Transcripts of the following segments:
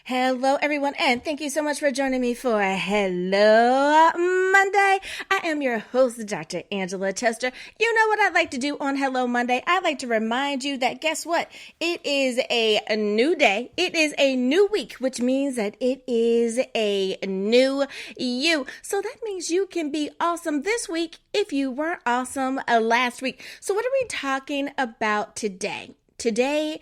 Hello, everyone, and thank you so much for joining me for Hello Monday. I am your host, Dr. Angela Tester. You know what I'd like to do on Hello Monday? I'd like to remind you that guess what? It is a new day. It is a new week, which means that it is a new you. So that means you can be awesome this week if you weren't awesome last week. So what are we talking about today? Today,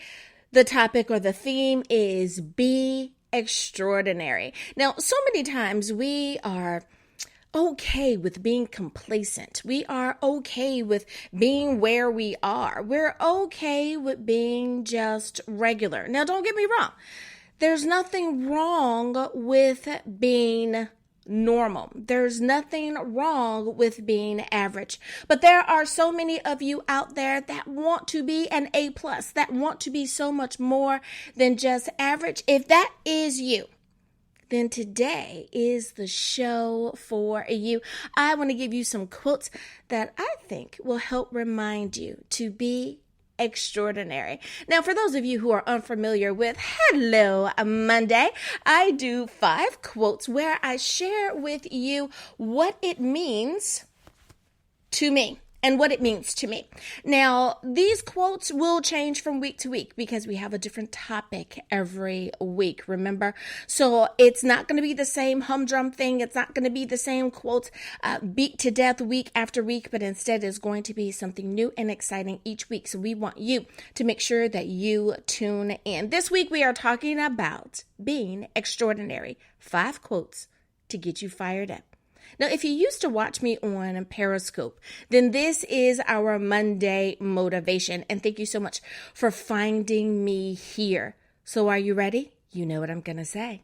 the topic or the theme is be extraordinary. Now, so many times we are okay with being complacent. We are okay with being where we are. We're okay with being just regular. Now, don't get me wrong. There's nothing wrong with being normal. There's nothing wrong with being average. But there are so many of you out there that want to be an A+, that want to be so much more than just average. If that is you, then today is the show for you. I want to give you some quotes that I think will help remind you to be extraordinary. Now, for those of you who are unfamiliar with Hello Monday, I do 5 quotes where I share with you what it means to me and what it means to me. Now, these quotes will change from week to week because we have a different topic every week, remember? So it's not going to be the same humdrum thing. It's not going to be the same quotes beat to death week after week, but instead is going to be something new and exciting each week. So we want you to make sure that you tune in. This week we are talking about being extraordinary. 5 quotes to get you fired up. Now, if you used to watch me on Periscope, then this is our Monday motivation. And thank you so much for finding me here. So are you ready? You know what I'm going to say.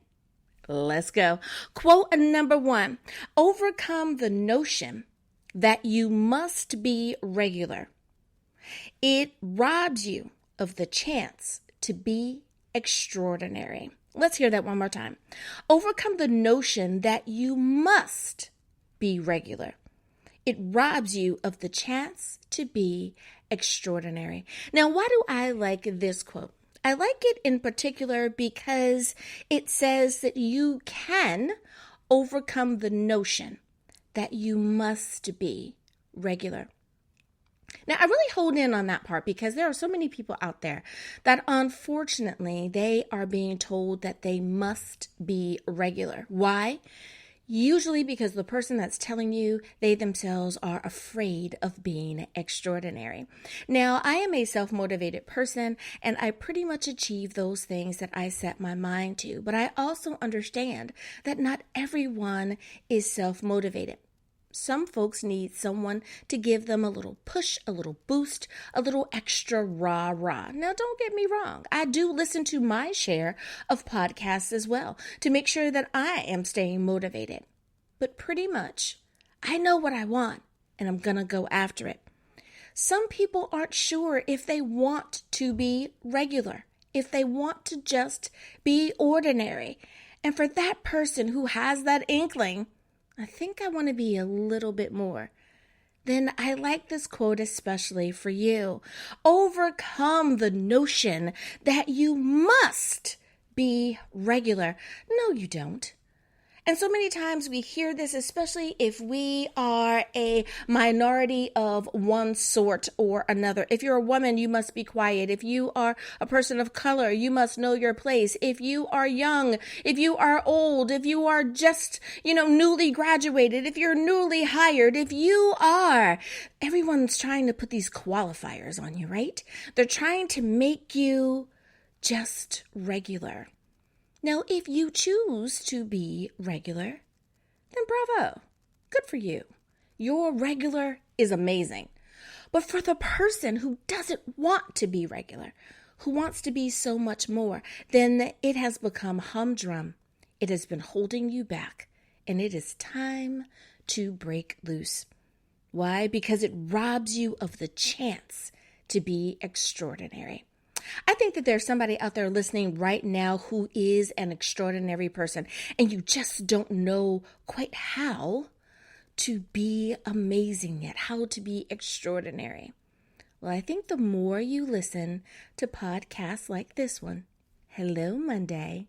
Let's go. Quote number 1, overcome the notion that you must be regular. It robs you of the chance to be extraordinary. Let's hear that one more time. Overcome the notion that you must be regular. It robs you of the chance to be extraordinary. Now, why do I like this quote? I like it in particular because it says that you can overcome the notion that you must be regular. Now, I really hold in on that part because there are so many people out there that unfortunately they are being told that they must be regular. Why? Usually because the person that's telling you, they themselves are afraid of being extraordinary. Now, I am a self-motivated person and I pretty much achieve those things that I set my mind to. But I also understand that not everyone is self-motivated. Some folks need someone to give them a little push, a little boost, a little extra rah-rah. Now, don't get me wrong. I do listen to my share of podcasts as well to make sure that I am staying motivated. But pretty much, I know what I want and I'm going to go after it. Some people aren't sure if they want to be regular, if they want to just be ordinary. And for that person who has that inkling, I think I want to be a little bit more. Then I like this quote especially for you. Overcome the notion that you must be regular. No, you don't. And so many times we hear this, especially if we are a minority of one sort or another. If you're a woman, you must be quiet. If you are a person of color, you must know your place. If you are young, if you are old, if you are just, newly graduated, if you're newly hired, if you are, everyone's trying to put these qualifiers on you, right? They're trying to make you just regular. Now, if you choose to be regular, then bravo. Good for you. Your regular is amazing. But for the person who doesn't want to be regular, who wants to be so much more, then it has become humdrum. It has been holding you back, and it is time to break loose. Why? Because it robs you of the chance to be extraordinary. I think that there's somebody out there listening right now who is an extraordinary person, and you just don't know quite how to be amazing yet, how to be extraordinary. Well, I think the more you listen to podcasts like this one, Hello Monday,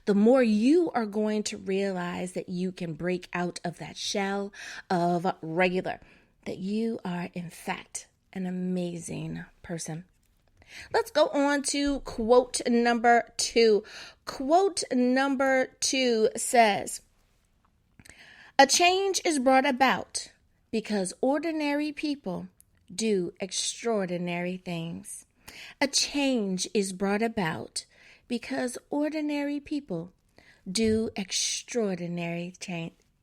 the more you are going to realize that you can break out of that shell of regular, that you are, in fact, an amazing person. Let's go on to quote number 2. Quote number 2 says, "A change is brought about because ordinary people do extraordinary things." A change is brought about because ordinary people do extraordinary things.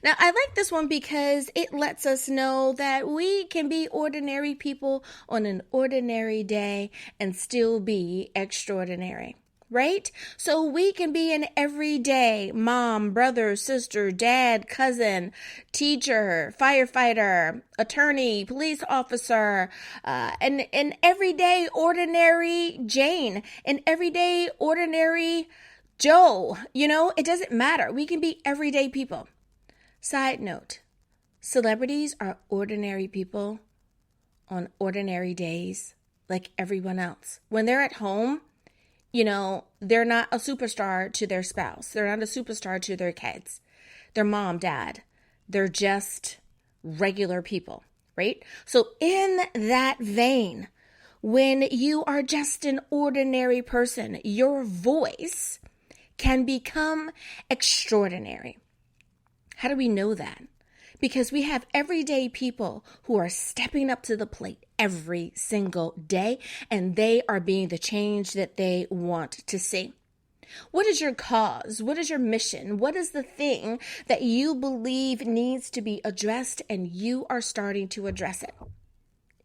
Now, I like this one because it lets us know that we can be ordinary people on an ordinary day and still be extraordinary, right? So we can be an everyday mom, brother, sister, dad, cousin, teacher, firefighter, attorney, police officer, an everyday ordinary Jane, an everyday ordinary Joe. It doesn't matter. We can be everyday people. Side note, celebrities are ordinary people on ordinary days like everyone else. When they're at home, they're not a superstar to their spouse. They're not a superstar to their kids, their mom, dad. They're just regular people, right? So in that vein, when you are just an ordinary person, your voice can become extraordinary. How do we know that? Because we have everyday people who are stepping up to the plate every single day, and they are being the change that they want to see. What is your cause? What is your mission? What is the thing that you believe needs to be addressed, and you are starting to address it?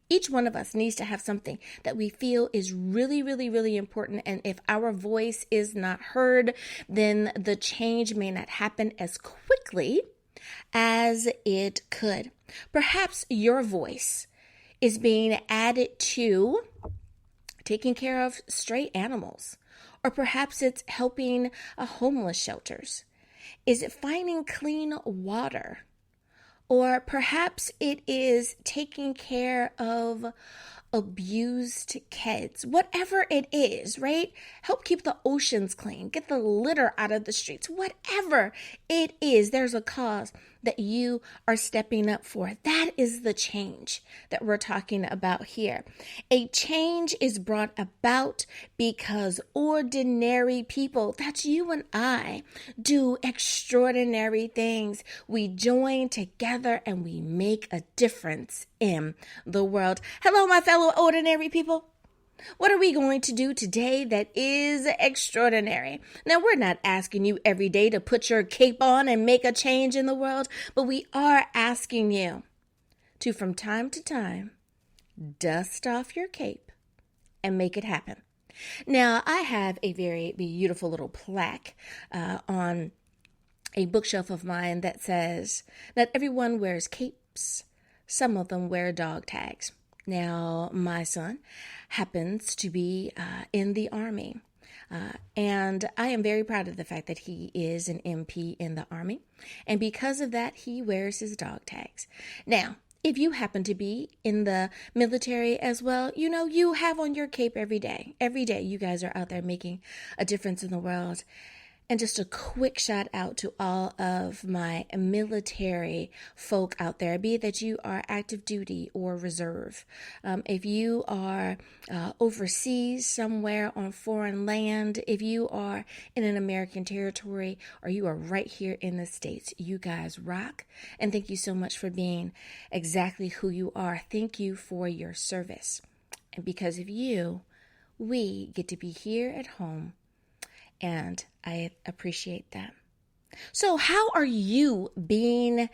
Each one of us needs to have something that we feel is really, really, really important. And if our voice is not heard, then the change may not happen as quickly as it could. Perhaps your voice is being added to taking care of stray animals, or perhaps it's helping homeless shelters. Is it finding clean water? Or perhaps it is taking care of abused kids. Whatever it is, right? Help keep the oceans clean. Get the litter out of the streets. Whatever it is, there's a cause that you are stepping up for. That is the change that we're talking about here. A change is brought about because ordinary people, that's you and I, do extraordinary things. We join together and we make a difference in the world. Hello, my fellow ordinary people. What are we going to do today that is extraordinary? Now, we're not asking you every day to put your cape on and make a change in the world, but we are asking you to, from time to time, dust off your cape and make it happen. Now, I have a very beautiful little plaque on a bookshelf of mine that says, "Not everyone wears capes. Some of them wear dog tags." Now, my son happens to be in the Army, and I am very proud of the fact that he is an MP in the Army, and because of that, he wears his dog tags. Now, if you happen to be in the military as well, you have on your cape every day. Every day, you guys are out there making a difference in the world. And just a quick shout out to all of my military folk out there, be it that you are active duty or reserve. If you are overseas somewhere on foreign land, if you are in an American territory, or you are right here in the States, you guys rock. And thank you so much for being exactly who you are. Thank you for your service. And because of you, we get to be here at home. And I appreciate that. So how are you being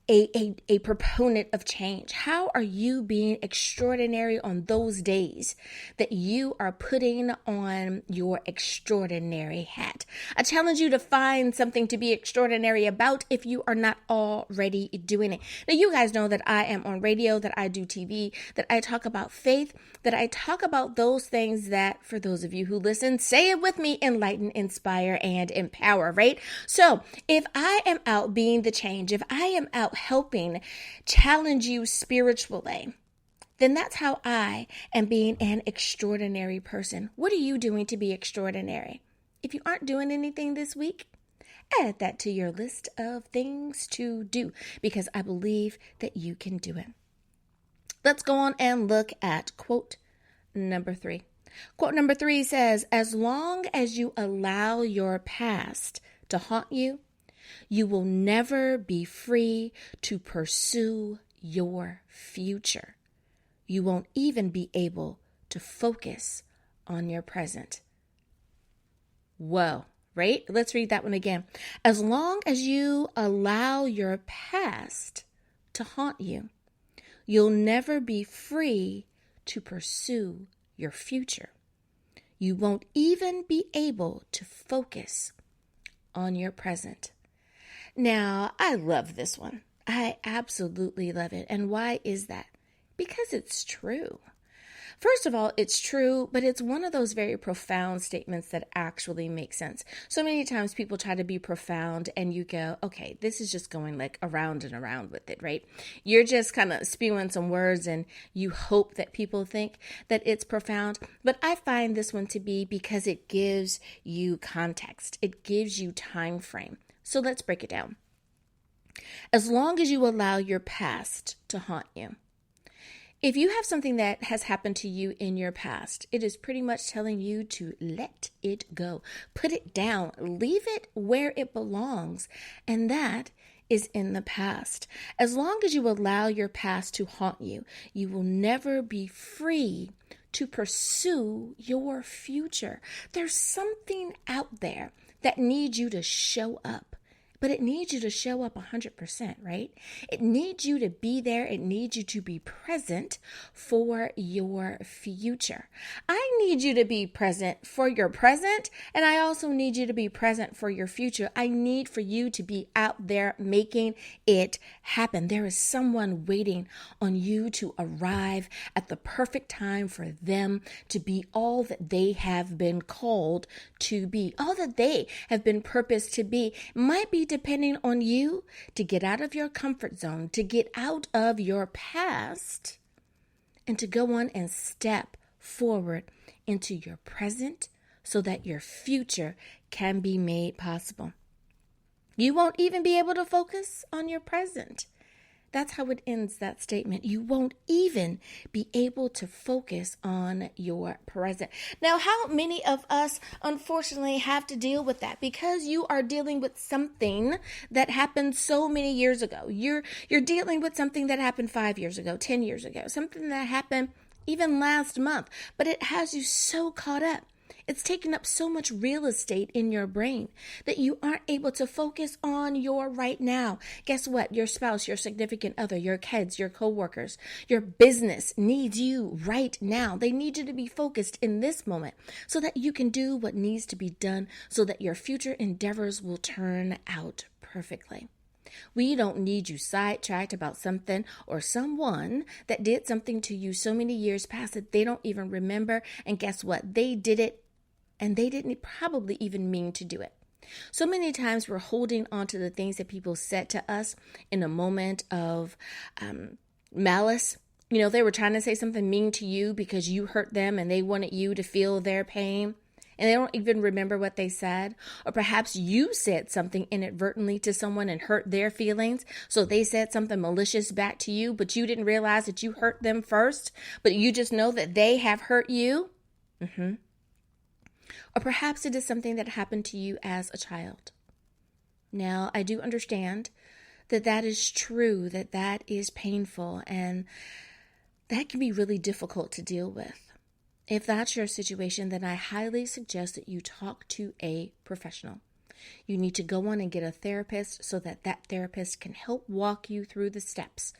a proponent of change? How are you being extraordinary on those days that you are putting on your extraordinary hat? I challenge you to find something to be extraordinary about if you are not already doing it. Now, you guys know that I am on radio, that I do TV, that I talk about faith, that I talk about those things that, for those of you who listen, say it with me, enlighten, inspire, and empower, right? So if I am out being the change, if I am out helping challenge you spiritually, then that's how I am being an extraordinary person. What are you doing to be extraordinary? If you aren't doing anything this week, add that to your list of things to do because I believe that you can do it. Let's go on and look at quote number 3. Quote number 3 says, as long as you allow your past to haunt you, you will never be free to pursue your future. You won't even be able to focus on your present. Whoa, right? Let's read that one again. As long as you allow your past to haunt you, you'll never be free to pursue your future. You won't even be able to focus on your present. Now, I love this one. I absolutely love it. And why is that? Because it's true. First of all, it's true, but it's one of those very profound statements that actually make sense. So many times people try to be profound and you go, okay, this is just going like around and around with it, right? You're just kind of spewing some words and you hope that people think that it's profound. But I find this one to be because it gives you context. It gives you time frame. So let's break it down. As long as you allow your past to haunt you, if you have something that has happened to you in your past, it is pretty much telling you to let it go, put it down, leave it where it belongs. And that is in the past. As long as you allow your past to haunt you, you will never be free to pursue your future. There's something out there that needs you to show up. But it needs you to show up 100%, right? It needs you to be there. It needs you to be present for your future. I need you to be present for your present, and I also need you to be present for your future. I need for you to be out there making it happen. There is someone waiting on you to arrive at the perfect time for them to be all that they have been called to be, all that they have been purposed to be. Might be depending on you to get out of your comfort zone, to get out of your past, and to go on and step forward into your present so that your future can be made possible. You won't even be able to focus on your present. That's how it ends that statement. You won't even be able to focus on your present. Now, how many of us unfortunately have to deal with that? Because you are dealing with something that happened so many years ago. You're dealing with something that happened 5 years ago, 10 years ago, something that happened even last month, but it has you so caught up. It's taken up so much real estate in your brain that you aren't able to focus on your right now. Guess what? Your spouse, your significant other, your kids, your coworkers, your business needs you right now. They need you to be focused in this moment so that you can do what needs to be done so that your future endeavors will turn out perfectly. We don't need you sidetracked about something or someone that did something to you so many years past that they don't even remember. And guess what? They did it and they didn't probably even mean to do it. So many times we're holding on to the things that people said to us in a moment of malice. You know, they were trying to say something mean to you because you hurt them and they wanted you to feel their pain. And they don't even remember what they said. Or perhaps you said something inadvertently to someone and hurt their feelings. So they said something malicious back to you, but you didn't realize that you hurt them first. But you just know that they have hurt you. Or perhaps it is something that happened to you as a child. Now, I do understand that that is true, that that is painful, and that can be really difficult to deal with. If that's your situation, then I highly suggest that you talk to a professional. You need to go on and get a therapist so that that therapist can help walk you through the steps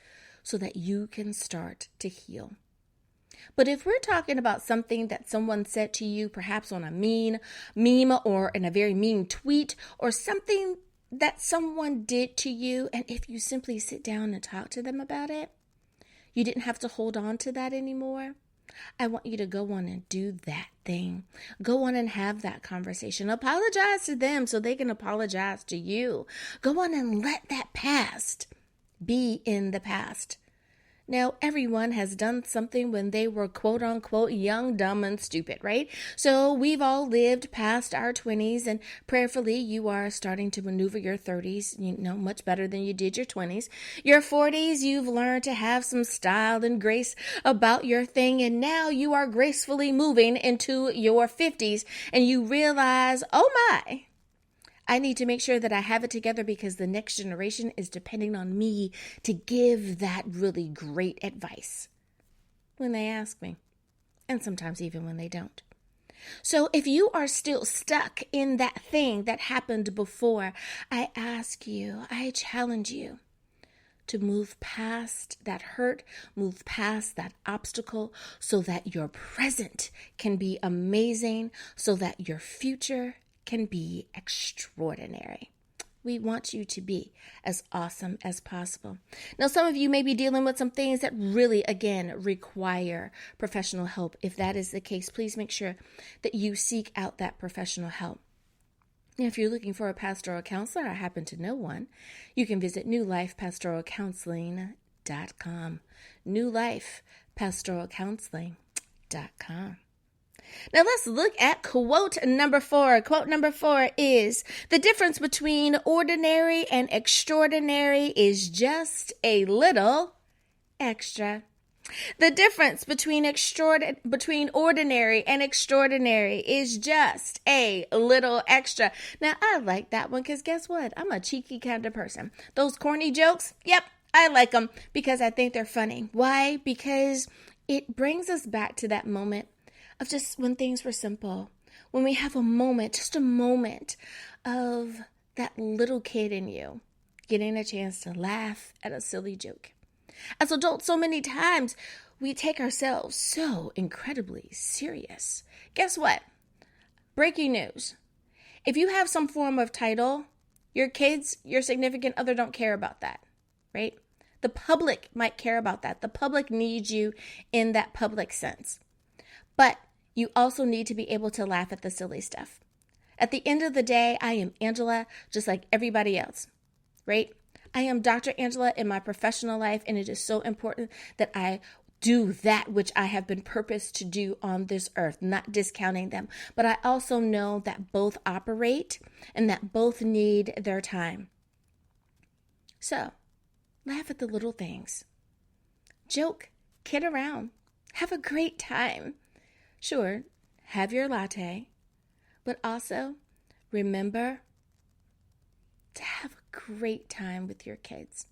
so that you can start to heal. But if we're talking about something that someone said to you, perhaps on a mean meme or in a very mean tweet or something that someone did to you, and if you simply sit down and talk to them about it, you didn't have to hold on to that anymore. I want you to go on and do that thing. Go on and have that conversation. Apologize to them so they can apologize to you. Go on and let that past be in the past. Now, everyone has done something when they were quote unquote young, dumb, and stupid, right? So we've all lived past our 20s, and prayerfully, you are starting to maneuver your 30s, much better than you did your 20s. Your 40s, you've learned to have some style and grace about your thing, and now you are gracefully moving into your 50s, and you realize, oh my, I need to make sure that I have it together because the next generation is depending on me to give that really great advice when they ask me, and sometimes even when they don't. So if you are still stuck in that thing that happened before, I challenge you to move past that hurt, move past that obstacle so that your present can be amazing, so that your future can be extraordinary. We want you to be as awesome as possible. Now, some of you may be dealing with some things that really, again, require professional help. If that is the case, please make sure that you seek out that professional help. Now, if you're looking for a pastoral counselor, I happen to know one. You can visit newlifepastoralcounseling.com. newlifepastoralcounseling.com. Now let's look at quote number 4. Quote number 4 is, the difference between ordinary and extraordinary is just a little extra. The difference between ordinary and extraordinary is just a little extra. Now, I like that one because guess what? I'm a cheeky kind of person. Those corny jokes, yep, I like them because I think they're funny. Why? Because it brings us back to that moment of just when things were simple, when we have a moment, just a moment of that little kid in you getting a chance to laugh at a silly joke. As adults, so many times we take ourselves so incredibly serious. Guess what? Breaking news. If you have some form of title, your kids, your significant other don't care about that, right? The public might care about that. The public needs you in that public sense. But you also need to be able to laugh at the silly stuff. At the end of the day, I am Angela, just like everybody else, right? I am Dr. Angela in my professional life, and it is so important that I do that which I have been purposed to do on this earth, not discounting them. But I also know that both operate and that both need their time. So, laugh at the little things. Joke, kid around, have a great time. Sure, have your latte, but also remember to have a great time with your kids,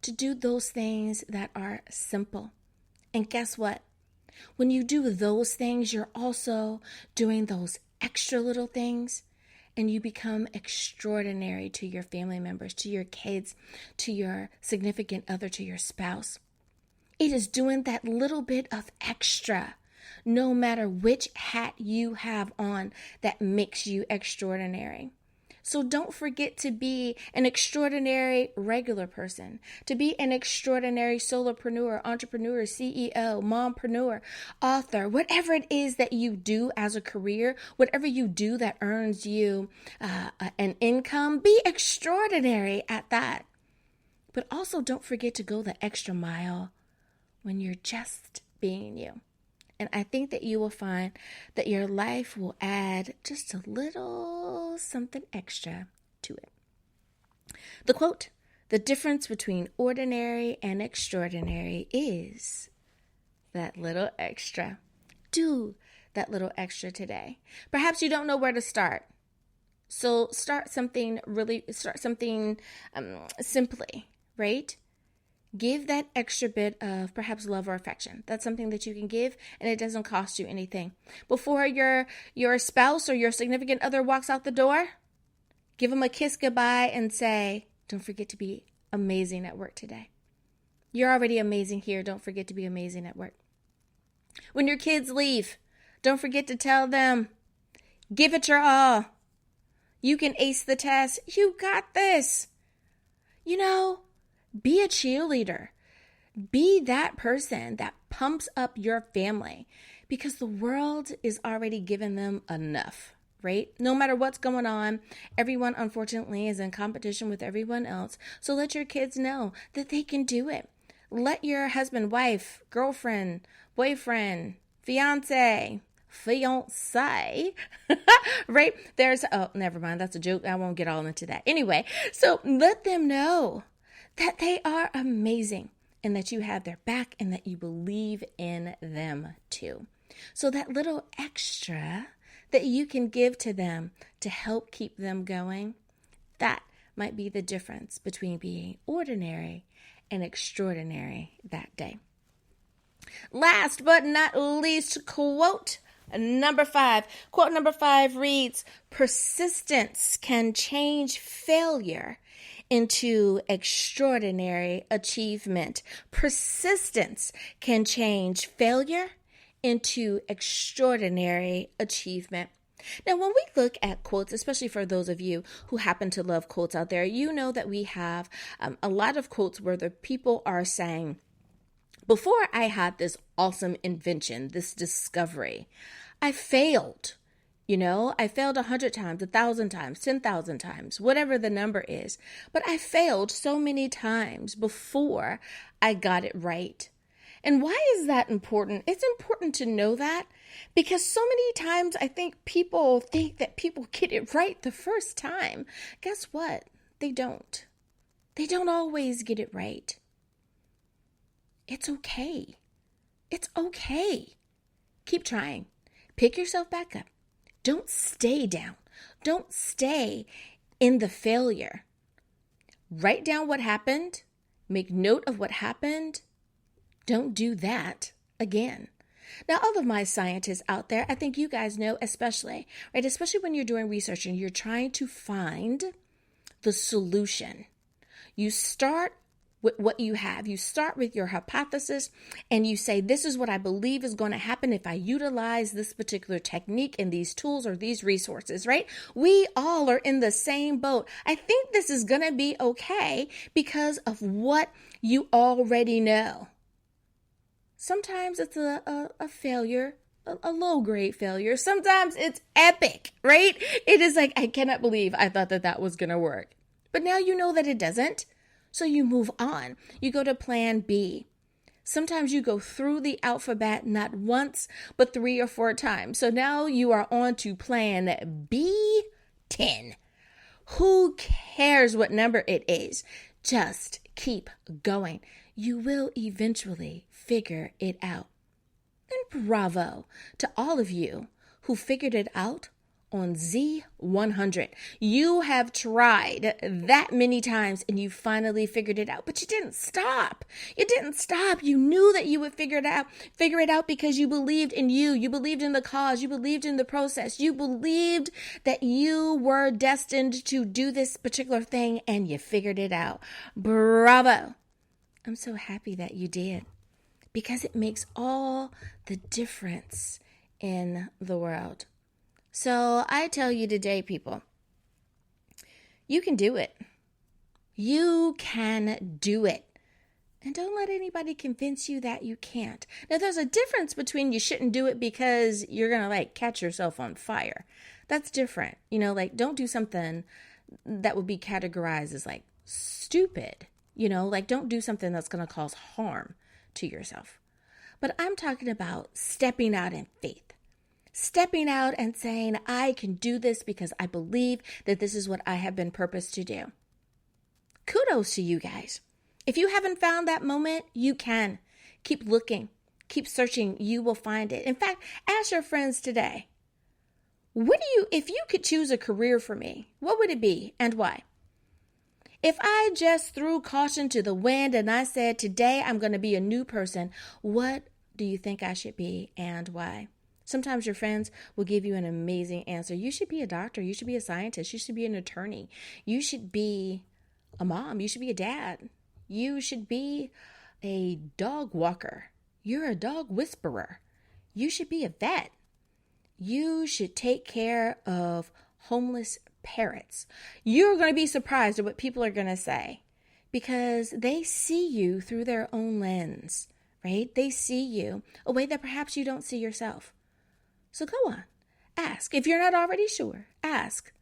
to do those things that are simple. And guess what? When you do those things, you're also doing those extra little things, and you become extraordinary to your family members, to your kids, to your significant other, to your spouse. It is doing that little bit of extra, no matter which hat you have on, that makes you extraordinary. So don't forget to be an extraordinary regular person, to be an extraordinary solopreneur, entrepreneur, CEO, mompreneur, author, whatever it is that you do as a career, whatever you do that earns you an income, be extraordinary at that. But also don't forget to go the extra mile when you're just being you. And I think that you will find that your life will add just a little something extra to it. The quote, the difference between ordinary and extraordinary is that little extra. Do that little extra today. Perhaps you don't know where to start. So start something simply, right? Give that extra bit of perhaps love or affection. That's something that you can give, and it doesn't cost you anything. Before your spouse or your significant other walks out the door, give them a kiss goodbye and say, don't forget to be amazing at work today. You're already amazing here. Don't forget to be amazing at work. When your kids leave, don't forget to tell them, give it your all. You can ace the test. You got this. Be a cheerleader. Be that person that pumps up your family, because the world is already giving them enough, right? No matter what's going on, everyone unfortunately is in competition with everyone else. So let your kids know that they can do it. Let your husband, wife, girlfriend, boyfriend, fiance, right? Oh, never mind. That's a joke. I won't get all into that. Anyway, so let them know that they are amazing and that you have their back and that you believe in them too. So that little extra that you can give to them to help keep them going, that might be the difference between being ordinary and extraordinary that day. Last but not least, quote number 5. Quote number 5 reads, persistence can change failure into extraordinary achievement. Persistence can change failure into extraordinary achievement. Now, when we look at quotes, especially for those of you who happen to love quotes out there, you know that we have a lot of quotes where the people are saying, before I had this awesome invention, this discovery, I failed. I failed 100 times, 1,000 times, 10,000 times, whatever the number is. But I failed so many times before I got it right. And why is that important? It's important to know that because so many times I think people think that people get it right the first time. Guess what? They don't. They don't always get it right. It's okay. It's okay. Keep trying. Pick yourself back up. Don't stay down. Don't stay in the failure. Write down what happened. Make note of what happened. Don't do that again. Now, all of my scientists out there, I think you guys know especially, right? Especially when you're doing research and you're trying to find the solution. You start with what you have. You start with your hypothesis and you say, this is what I believe is going to happen if I utilize this particular technique and these tools or these resources, right? We all are in the same boat. I think this is going to be okay because of what you already know. Sometimes it's a failure, a low-grade failure. Sometimes it's epic, right? It is like, I cannot believe I thought that was going to work. But now you know that it doesn't. So you move on. You go to plan B. Sometimes you go through the alphabet not once, but 3 or 4 times. So now you are on to plan B10. Who cares what number it is? Just keep going. You will eventually figure it out. And bravo to all of you who figured it out on Z100. You have tried that many times and you finally figured it out, but you didn't stop. You didn't stop. You knew that you would figure it out because you believed in you. You believed in the cause. You believed in the process. You believed that you were destined to do this particular thing and you figured it out. Bravo. I'm so happy that you did because it makes all the difference in the world. So I tell you today, people, you can do it. You can do it. And don't let anybody convince you that you can't. Now, there's a difference between you shouldn't do it because you're going to catch yourself on fire. That's different. Don't do something that would be categorized as stupid. Don't do something that's going to cause harm to yourself. But I'm talking about stepping out in faith. Stepping out and saying, I can do this because I believe that this is what I have been purposed to do. Kudos to you guys. If you haven't found that moment, you can. Keep looking. Keep searching. You will find it. In fact, ask your friends today, if you could choose a career for me, what would it be and why? If I just threw caution to the wind and I said, today I'm going to be a new person, what do you think I should be and why? Sometimes your friends will give you an amazing answer. You should be a doctor. You should be a scientist. You should be an attorney. You should be a mom. You should be a dad. You should be a dog walker. You're a dog whisperer. You should be a vet. You should take care of homeless parrots. You're going to be surprised at what people are going to say because they see you through their own lens, right? They see you a way that perhaps you don't see yourself. So go on, ask. If you're not already sure, ask.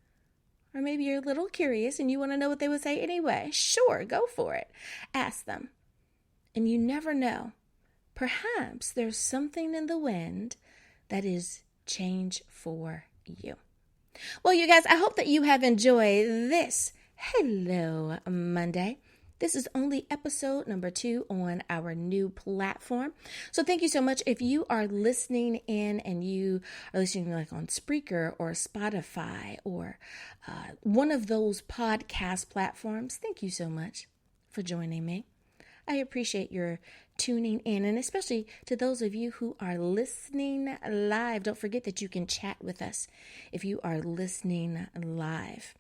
Or maybe you're a little curious and you want to know what they would say anyway. Sure, go for it. Ask them. And you never know. Perhaps there's something in the wind that is change for you. Well, you guys, I hope that you have enjoyed this Hello Monday. This is only episode number 2 on our new platform. So thank you so much. If you are listening in and you are listening like on Spreaker or Spotify or one of those podcast platforms, thank you so much for joining me. I appreciate your tuning in, and especially to those of you who are listening live. Don't forget that you can chat with us if you are listening live.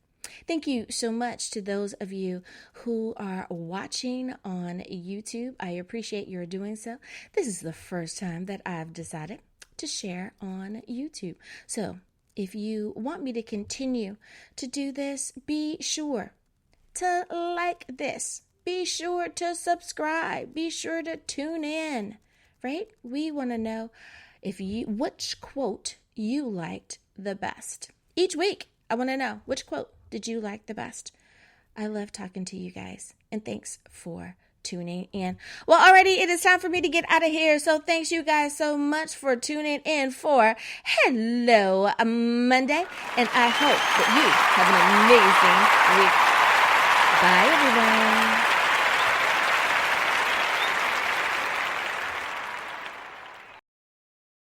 Thank you so much to those of you who are watching on YouTube. I appreciate your doing so. This is the first time that I've decided to share on YouTube. So if you want me to continue to do this, be sure to like this. Be sure to subscribe. Be sure to tune in, right? We want to know which quote you liked the best. Each week, I want to know, which quote did you like the best? I love talking to you guys, and thanks for tuning in. Well, already it is time for me to get out of here, so thanks you guys so much for tuning in for Hello Monday, and I hope that you have an amazing week. Bye, everyone.